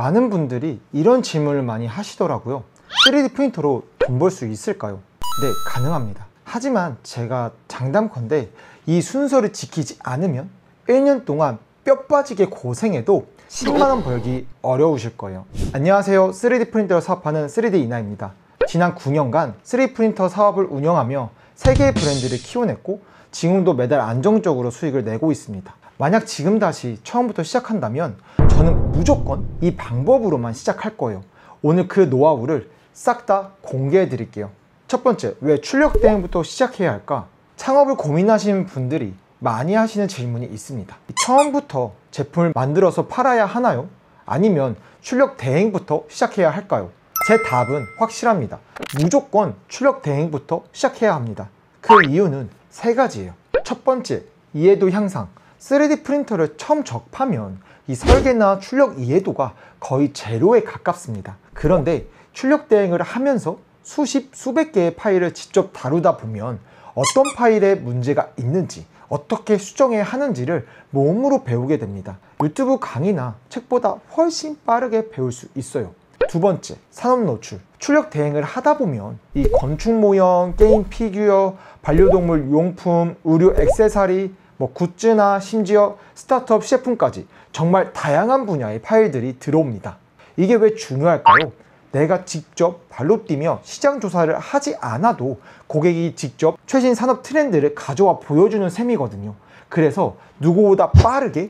많은 분들이 이런 질문을 많이 하시더라고요. 3D 프린터로 돈 벌 수 있을까요? 네, 가능합니다. 하지만 제가 장담컨대 이 순서를 지키지 않으면 1년 동안 뼈 빠지게 고생해도 10만원 벌기 어려우실 거예요. 안녕하세요. 3D 프린터를 사업하는 3D 이나입니다. 지난 9년간 3D 프린터 사업을 운영하며 3개의 브랜드를 키워냈고 지금도 매달 안정적으로 수익을 내고 있습니다. 만약 지금 다시 처음부터 시작한다면 저는 무조건 이 방법으로만 시작할 거예요. 오늘 그 노하우를 싹 다 공개해 드릴게요. 첫 번째, 왜 출력 대행부터 시작해야 할까? 창업을 고민하시는 분들이 많이 하시는 질문이 있습니다. 처음부터 제품을 만들어서 팔아야 하나요? 아니면 출력 대행부터 시작해야 할까요? 제 답은 확실합니다. 무조건 출력 대행부터 시작해야 합니다. 그 이유는 세 가지예요. 첫 번째, 이해도 향상. 3D 프린터를 처음 접하면 이 설계나 출력 이해도가 거의 제로에 가깝습니다. 그런데 출력 대행을 하면서 수십, 수백 개의 파일을 직접 다루다 보면 어떤 파일에 문제가 있는지, 어떻게 수정해야 하는지를 몸으로 배우게 됩니다. 유튜브 강의나 책보다 훨씬 빠르게 배울 수 있어요. 두 번째, 산업 노출. 출력 대행을 하다 보면 이 건축 모형, 게임 피규어, 반려동물 용품, 의류 액세서리, 굿즈나 심지어 스타트업 시제품까지 정말 다양한 분야의 파일들이 들어옵니다. 이게 왜 중요할까요? 내가 직접 발로 뛰며 시장 조사를 하지 않아도 고객이 직접 최신 산업 트렌드를 가져와 보여주는 셈이거든요. 그래서 누구보다 빠르게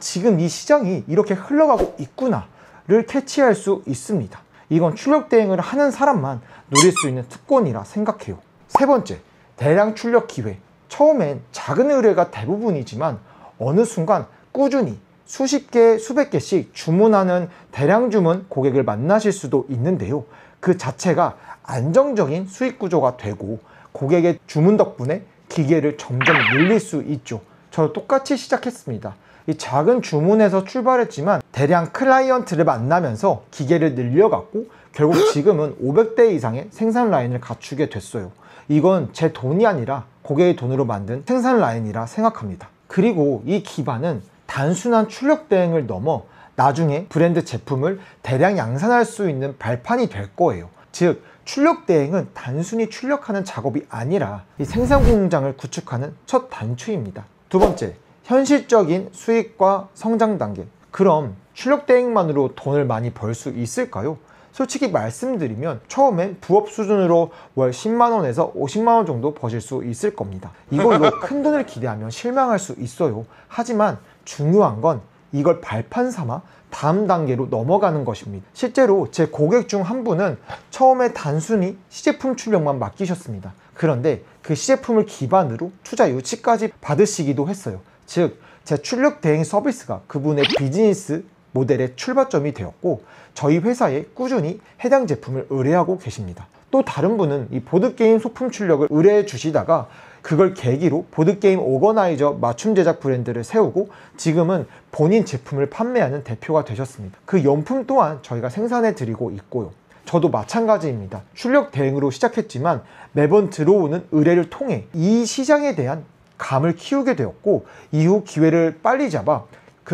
지금 이 시장이 이렇게 흘러가고 있구나 를 캐치할 수 있습니다. 이건 출력 대행을 하는 사람만 누릴 수 있는 특권이라 생각해요. 세 번째, 대량 출력 기회. 처음엔 작은 의뢰가 대부분이지만 어느 순간 꾸준히 수십 개, 수백 개씩 주문하는 대량 주문 고객을 만나실 수도 있는데요. 그 자체가 안정적인 수익 구조가 되고 고객의 주문 덕분에 기계를 점점 늘릴 수 있죠. 저도 똑같이 시작했습니다. 이 작은 주문에서 출발했지만 대량 클라이언트를 만나면서 기계를 늘려갔고 결국 지금은 500대 이상의 생산 라인을 갖추게 됐어요. 이건 제 돈이 아니라 고객의 돈으로 만든 생산 라인이라 생각합니다. 그리고 이 기반은 단순한 출력 대행을 넘어 나중에 브랜드 제품을 대량 양산할 수 있는 발판이 될 거예요. 즉, 출력 대행은 단순히 출력하는 작업이 아니라 이 생산 공장을 구축하는 첫 단추입니다. 두 번째, 현실적인 수익과 성장 단계. 그럼 출력 대행만으로 돈을 많이 벌 수 있을까요? 솔직히 말씀드리면 처음엔 부업 수준으로 월 10만원에서 50만원 정도 버실 수 있을 겁니다. 이걸로 큰 돈을 기대하면 실망할 수 있어요. 하지만 중요한 건 이걸 발판 삼아 다음 단계로 넘어가는 것입니다. 실제로 제 고객 중 한 분은 처음에 단순히 시제품 출력만 맡기셨습니다. 그런데 그 시제품을 기반으로 투자 유치까지 받으시기도 했어요. 즉, 제 출력 대행 서비스가 그분의 비즈니스 모델의 출발점이 되었고 저희 회사에 꾸준히 해당 제품을 의뢰하고 계십니다. 또 다른 분은 이 보드게임 소품 출력을 의뢰해 주시다가 그걸 계기로 보드게임 오거나이저 맞춤 제작 브랜드를 세우고 지금은 본인 제품을 판매하는 대표가 되셨습니다. 그 용품 또한 저희가 생산해 드리고 있고요. 저도 마찬가지입니다. 출력 대행으로 시작했지만 매번 들어오는 의뢰를 통해 이 시장에 대한 감을 키우게 되었고 이후 기회를 빨리 잡아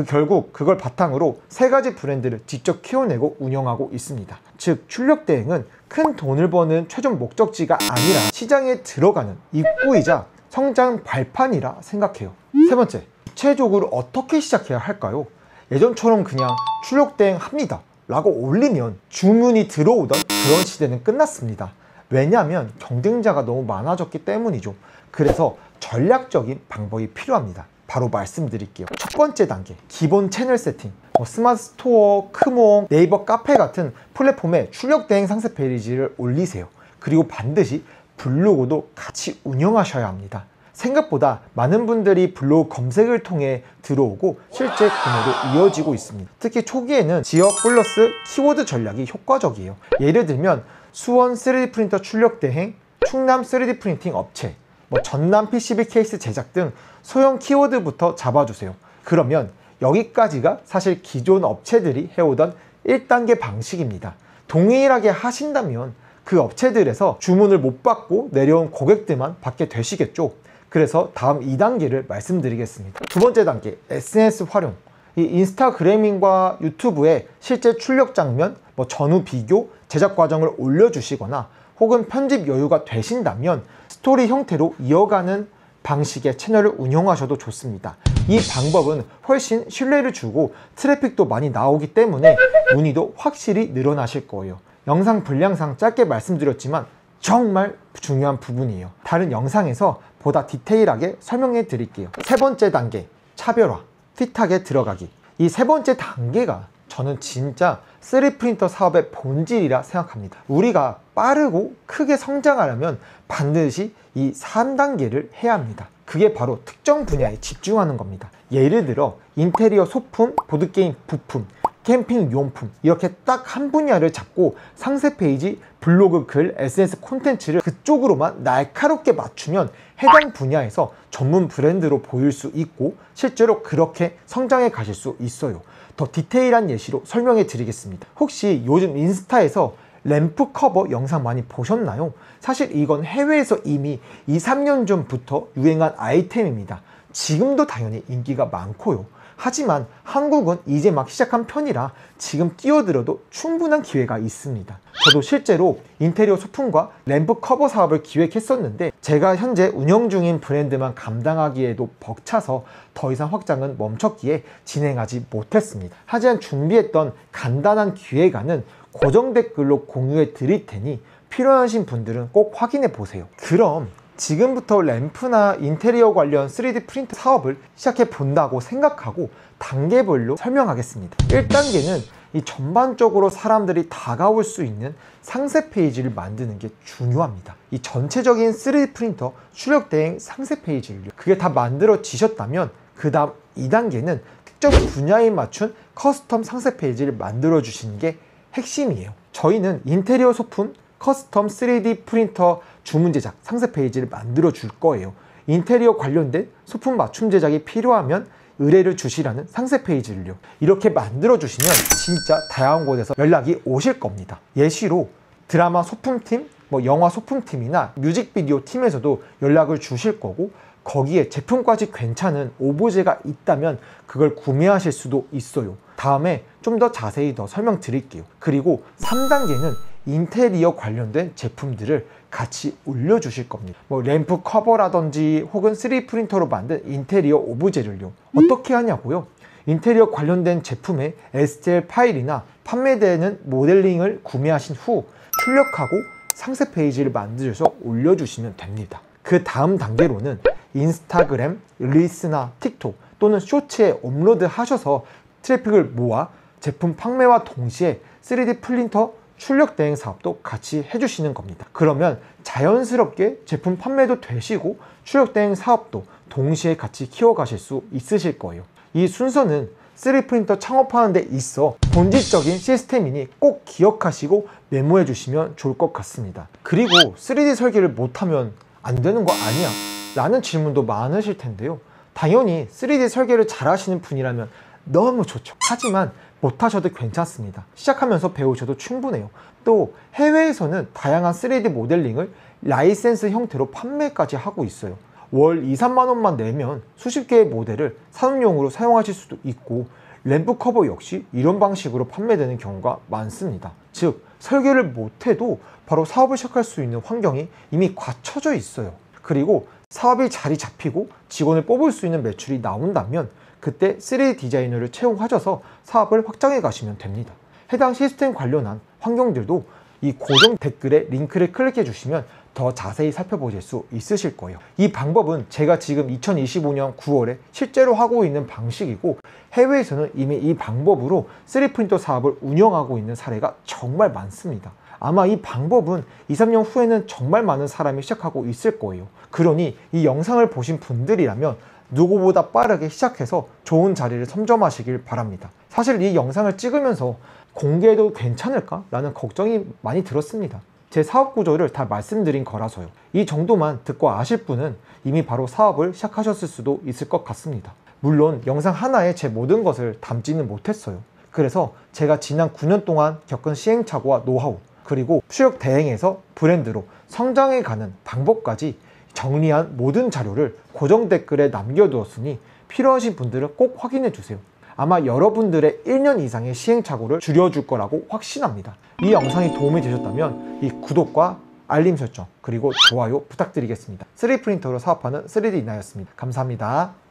결국 그걸 바탕으로 3가지 브랜드를 직접 키워내고 운영하고 있습니다. 즉, 출력 대행은 큰 돈을 버는 최종 목적지가 아니라 시장에 들어가는 입구이자 성장 발판이라 생각해요. 세 번째, 구체적으로 어떻게 시작해야 할까요? 예전처럼 그냥 출력 대행 합니다 라고 올리면 주문이 들어오던 그런 시대는 끝났습니다. 왜냐하면 경쟁자가 너무 많아졌기 때문이죠. 그래서 전략적인 방법이 필요합니다. 바로 말씀드릴게요. 첫 번째 단계, 기본 채널 세팅. 스마트 스토어, 크몽, 네이버 카페 같은 플랫폼에 출력 대행 상세 페이지를 올리세요. 그리고 반드시 블로그도 같이 운영하셔야 합니다. 생각보다 많은 분들이 블로그 검색을 통해 들어오고 실제 구매로 이어지고 있습니다. 특히 초기에는 지역 플러스 키워드 전략이 효과적이에요. 예를 들면 수원 3D 프린터 출력 대행, 충남 3D 프린팅 업체, 전남 PCB 케이스 제작 등 소형 키워드부터 잡아주세요. 그러면 여기까지가 사실 기존 업체들이 해오던 1단계 방식입니다. 동일하게 하신다면 그 업체들에서 주문을 못 받고 내려온 고객들만 받게 되시겠죠. 그래서 다음 2단계를 말씀드리겠습니다. 두 번째 단계, SNS 활용. 이 인스타그램과 유튜브에 실제 출력 장면, 전후 비교, 제작 과정을 올려주시거나 혹은 편집 여유가 되신다면 스토리 형태로 이어가는 방식의 채널을 운영하셔도 좋습니다. 이 방법은 훨씬 신뢰를 주고 트래픽도 많이 나오기 때문에 문의도 확실히 늘어나실 거예요. 영상 분량상 짧게 말씀드렸지만 정말 중요한 부분이에요. 다른 영상에서 보다 디테일하게 설명해 드릴게요. 세 번째 단계, 차별화, 핏하게 들어가기. 이 세 번째 단계가 저는 진짜 3D 프린터 사업의 본질이라 생각합니다. 우리가 빠르고 크게 성장하려면 반드시 이 3단계를 해야 합니다. 그게 바로 특정 분야에 집중하는 겁니다. 예를 들어 인테리어 소품, 보드게임 부품, 캠핑 용품, 이렇게 딱 한 분야를 잡고 상세 페이지, 블로그 글, SNS 콘텐츠를 그쪽으로만 날카롭게 맞추면 해당 분야에서 전문 브랜드로 보일 수 있고 실제로 그렇게 성장해 가실 수 있어요. 더 디테일한 예시로 설명해 드리겠습니다. 혹시 요즘 인스타에서 램프 커버 영상 많이 보셨나요? 사실 이건 해외에서 이미 2-3년 전부터 유행한 아이템입니다. 지금도 당연히 인기가 많고요. 하지만 한국은 이제 막 시작한 편이라 지금 끼어들어도 충분한 기회가 있습니다. 저도 실제로 인테리어 소품과 램프 커버 사업을 기획했었는데 제가 현재 운영 중인 브랜드만 감당하기에도 벅차서 더 이상 확장은 멈췄기에 진행하지 못했습니다. 하지만 준비했던 간단한 기획안은 고정 댓글로 공유해 드릴 테니 필요하신 분들은 꼭 확인해 보세요. 그럼 지금부터 램프나 인테리어 관련 3D 프린터 사업을 시작해 본다고 생각하고 단계별로 설명하겠습니다. 1단계는 이 전반적으로 사람들이 다가올 수 있는 상세 페이지를 만드는 게 중요합니다. 이 전체적인 3D 프린터 출력 대행 상세 페이지를 그게 다 만들어지셨다면 그 다음 2단계는 특정 분야에 맞춘 커스텀 상세 페이지를 만들어 주시는 게 핵심이에요. 저희는 인테리어 소품, 커스텀 3D 프린터 주문 제작 상세 페이지를 만들어 줄 거예요. 인테리어 관련된 소품 맞춤 제작이 필요하면 의뢰를 주시라는 상세 페이지를요. 이렇게 만들어 주시면 진짜 다양한 곳에서 연락이 오실 겁니다. 예시로 드라마 소품팀, 영화 소품팀이나 뮤직비디오 팀에서도 연락을 주실 거고 거기에 제품까지 괜찮은 오브제가 있다면 그걸 구매하실 수도 있어요. 다음에 좀 더 자세히 더 설명드릴게요. 그리고 3단계는 인테리어 관련된 제품들을 같이 올려주실 겁니다. 램프 커버라든지 혹은 3D 프린터로 만든 인테리어 오브제를요. 어떻게 하냐고요? 인테리어 관련된 제품의 STL 파일이나 판매되는 모델링을 구매하신 후 출력하고 상세 페이지를 만들어서 올려주시면 됩니다. 그 다음 단계로는 인스타그램, 릴스나 틱톡 또는 쇼츠에 업로드 하셔서 트래픽을 모아 제품 판매와 동시에 3D 프린터 출력 대행 사업도 같이 해주시는 겁니다. 그러면 자연스럽게 제품 판매도 되시고 출력 대행 사업도 동시에 같이 키워가실 수 있으실 거예요. 이 순서는 3D 프린터 창업하는 데 있어 본질적인 시스템이니 꼭 기억하시고 메모해 주시면 좋을 것 같습니다. 그리고 3D 설계를 못하면 안 되는 거 아니야? 라는 질문도 많으실 텐데요. 당연히 3D 설계를 잘 하시는 분이라면 너무 좋죠. 하지만 못하셔도 괜찮습니다. 시작하면서 배우셔도 충분해요. 또 해외에서는 다양한 3D 모델링을 라이센스 형태로 판매까지 하고 있어요. 월 2-3만 원만 내면 수십 개의 모델을 산업용으로 사용하실 수도 있고 램프 커버 역시 이런 방식으로 판매되는 경우가 많습니다. 즉 설계를 못해도 바로 사업을 시작할 수 있는 환경이 이미 갖춰져 있어요. 그리고 사업이 자리 잡히고 직원을 뽑을 수 있는 매출이 나온다면 그때 3D 디자이너를 채용하셔서 사업을 확장해 가시면 됩니다. 해당 시스템 관련한 환경들도 이 고정 댓글에 링크를 클릭해 주시면 더 자세히 살펴보실 수 있으실 거예요. 이 방법은 제가 지금 2025년 9월에 실제로 하고 있는 방식이고 해외에서는 이미 이 방법으로 3D 프린터 사업을 운영하고 있는 사례가 정말 많습니다. 아마 이 방법은 2-3년 후에는 정말 많은 사람이 시작하고 있을 거예요. 그러니 이 영상을 보신 분들이라면 누구보다 빠르게 시작해서 좋은 자리를 선점하시길 바랍니다. 사실 이 영상을 찍으면서 공개해도 괜찮을까? 라는 걱정이 많이 들었습니다. 제 사업 구조를 다 말씀드린 거라서요. 이 정도만 듣고 아실 분은 이미 바로 사업을 시작하셨을 수도 있을 것 같습니다. 물론 영상 하나에 제 모든 것을 담지는 못했어요. 그래서 제가 지난 9년 동안 겪은 시행착오와 노하우 그리고 수력 대행에서 브랜드로 성장해가는 방법까지 정리한 모든 자료를 고정 댓글에 남겨두었으니 필요하신 분들은 꼭 확인해 주세요. 아마 여러분들의 1년 이상의 시행착오를 줄여줄 거라고 확신합니다. 이 영상이 도움이 되셨다면 이 구독과 알림 설정 그리고 좋아요 부탁드리겠습니다. 3D 프린터로 사업하는 3D 이나였습니다. 감사합니다.